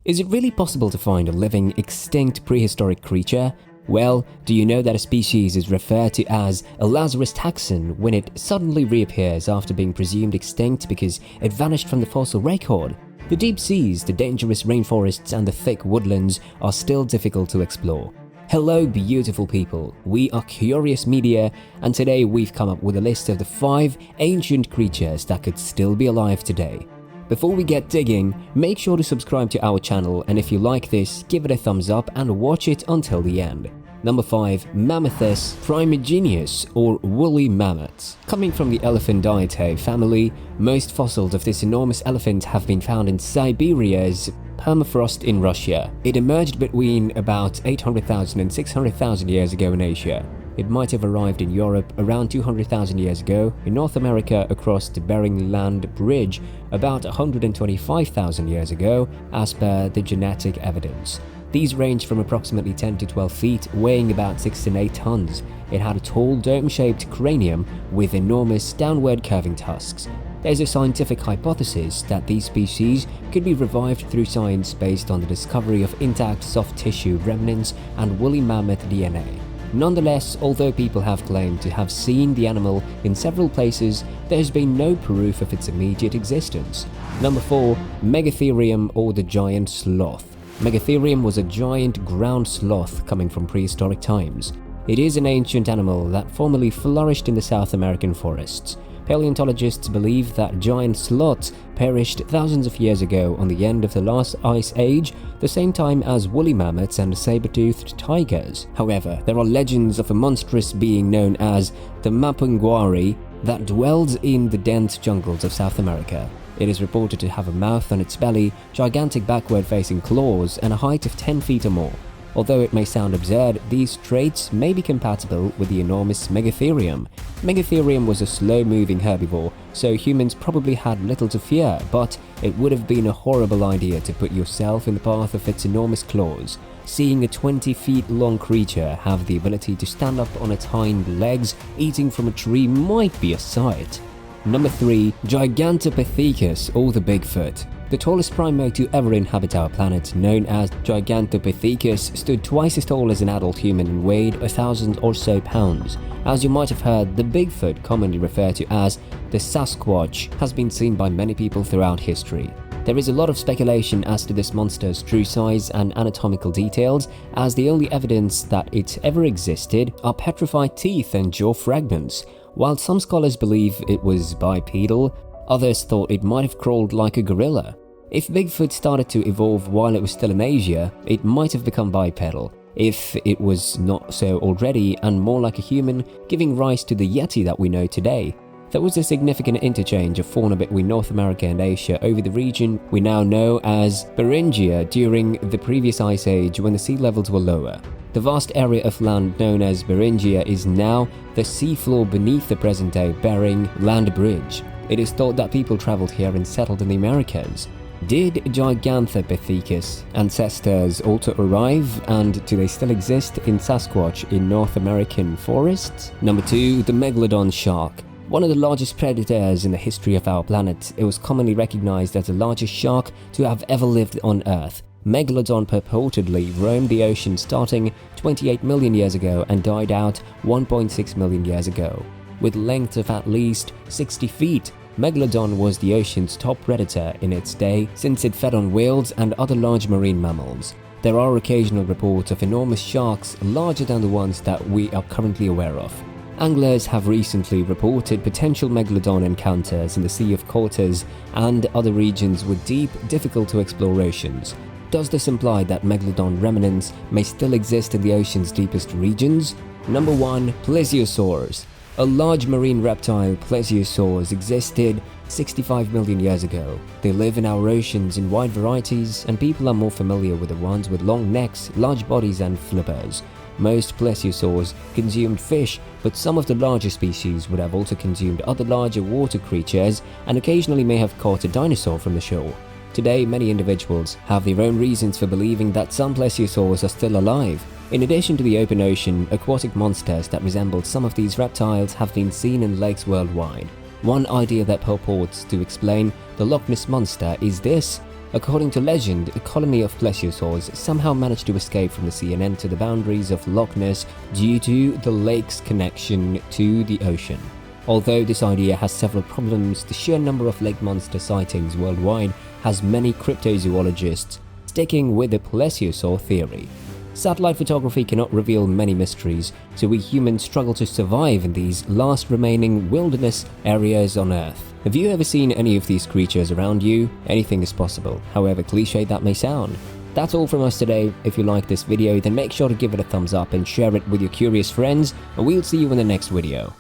Is it really possible to find a living, extinct prehistoric creature? Well, do you know that a species is referred to as a Lazarus Taxon when it suddenly reappears after being presumed extinct because it vanished from the fossil record? The deep seas, the dangerous rainforests and the thick woodlands are still difficult to explore. Hello beautiful people, we are Curious Media, and today we've come up with a list of the 5 ancient creatures that could still be alive today. Before we get digging, make sure to subscribe to our channel, and if you like this, give it a thumbs up and watch it until the end. Number 5. Mammuthus Primigenius, or woolly mammoths. Coming from the Elephantidae family, most fossils of this enormous elephant have been found in Siberia's permafrost in Russia. It emerged between about 800,000 and 600,000 years ago in Asia. It might have arrived in Europe around 200,000 years ago, in North America across the Bering Land Bridge about 125,000 years ago, as per the genetic evidence. These range from approximately 10 to 12 feet, weighing about 6 to 8 tons. It had a tall, dome-shaped cranium with enormous downward curving tusks. There's a scientific hypothesis that these species could be revived through science based on the discovery of intact soft tissue remnants and woolly mammoth DNA. Nonetheless, although people have claimed to have seen the animal in several places, there has been no proof of its immediate existence. Number 4. Megatherium, or the giant sloth. Megatherium was a giant ground sloth coming from prehistoric times. It is an ancient animal that formerly flourished in the South American forests. Paleontologists believe that giant sloths perished thousands of years ago on the end of the last ice age, the same time as woolly mammoths and saber-toothed tigers. However, there are legends of a monstrous being known as the Mapinguari that dwells in the dense jungles of South America. It is reported to have a mouth on its belly, gigantic backward-facing claws, and a height of 10 feet or more. Although it may sound absurd, these traits may be compatible with the enormous Megatherium. Megatherium was a slow-moving herbivore, so humans probably had little to fear, but it would have been a horrible idea to put yourself in the path of its enormous claws. Seeing a 20-feet-long creature have the ability to stand up on its hind legs eating from a tree might be a sight. Number 3. Gigantopithecus, or the Bigfoot. The tallest primate to ever inhabit our planet, known as Gigantopithecus, stood twice as tall as an adult human and weighed 1,000 or so pounds. As you might have heard, the Bigfoot, commonly referred to as the Sasquatch, has been seen by many people throughout history. There is a lot of speculation as to this monster's true size and anatomical details, as the only evidence that it ever existed are petrified teeth and jaw fragments. While some scholars believe it was bipedal, others thought it might have crawled like a gorilla. If Bigfoot started to evolve while it was still in Asia, it might have become bipedal, if it was not so already, and more like a human, giving rise to the Yeti that we know today. There was a significant interchange of fauna between North America and Asia over the region we now know as Beringia during the previous ice age when the sea levels were lower. The vast area of land known as Beringia is now the seafloor beneath the present-day Bering Land Bridge. It is thought that people traveled here and settled in the Americas. Did Gigantopithecus ancestors also arrive, and do they still exist in Sasquatch in North American forests? Number 2. The Megalodon Shark. One of the largest predators in the history of our planet, it was commonly recognized as the largest shark to have ever lived on Earth. Megalodon purportedly roamed the ocean starting 28 million years ago and died out 1.6 million years ago. With length of at least 60 feet, Megalodon was the ocean's top predator in its day since it fed on whales and other large marine mammals. There are occasional reports of enormous sharks larger than the ones that we are currently aware of. Anglers have recently reported potential Megalodon encounters in the Sea of Cortez and other regions with deep, difficult-to-explore oceans. Does this imply that Megalodon remnants may still exist in the ocean's deepest regions? Number 1. Plesiosaurs. A large marine reptile, Plesiosaurs, existed 65 million years ago. They live in our oceans in wide varieties, and people are more familiar with the ones with long necks, large bodies and flippers. Most plesiosaurs consumed fish, but some of the larger species would have also consumed other larger water creatures and occasionally may have caught a dinosaur from the shore. Today, many individuals have their own reasons for believing that some plesiosaurs are still alive. In addition to the open ocean, aquatic monsters that resemble some of these reptiles have been seen in lakes worldwide. One idea that purports to explain the Loch Ness Monster is this: According to legend, a colony of plesiosaurs somehow managed to escape from the sea and enter the boundaries of Loch Ness due to the lake's connection to the ocean. Although this idea has several problems, the sheer number of lake monster sightings worldwide has many cryptozoologists sticking with the plesiosaur theory. Satellite photography cannot reveal many mysteries, so we humans struggle to survive in these last remaining wilderness areas on Earth. Have you ever seen any of these creatures around you? Anything is possible, however cliche that may sound. That's all from us today. If you like this video, then make sure to give it a thumbs up and share it with your curious friends, and we'll see you in the next video.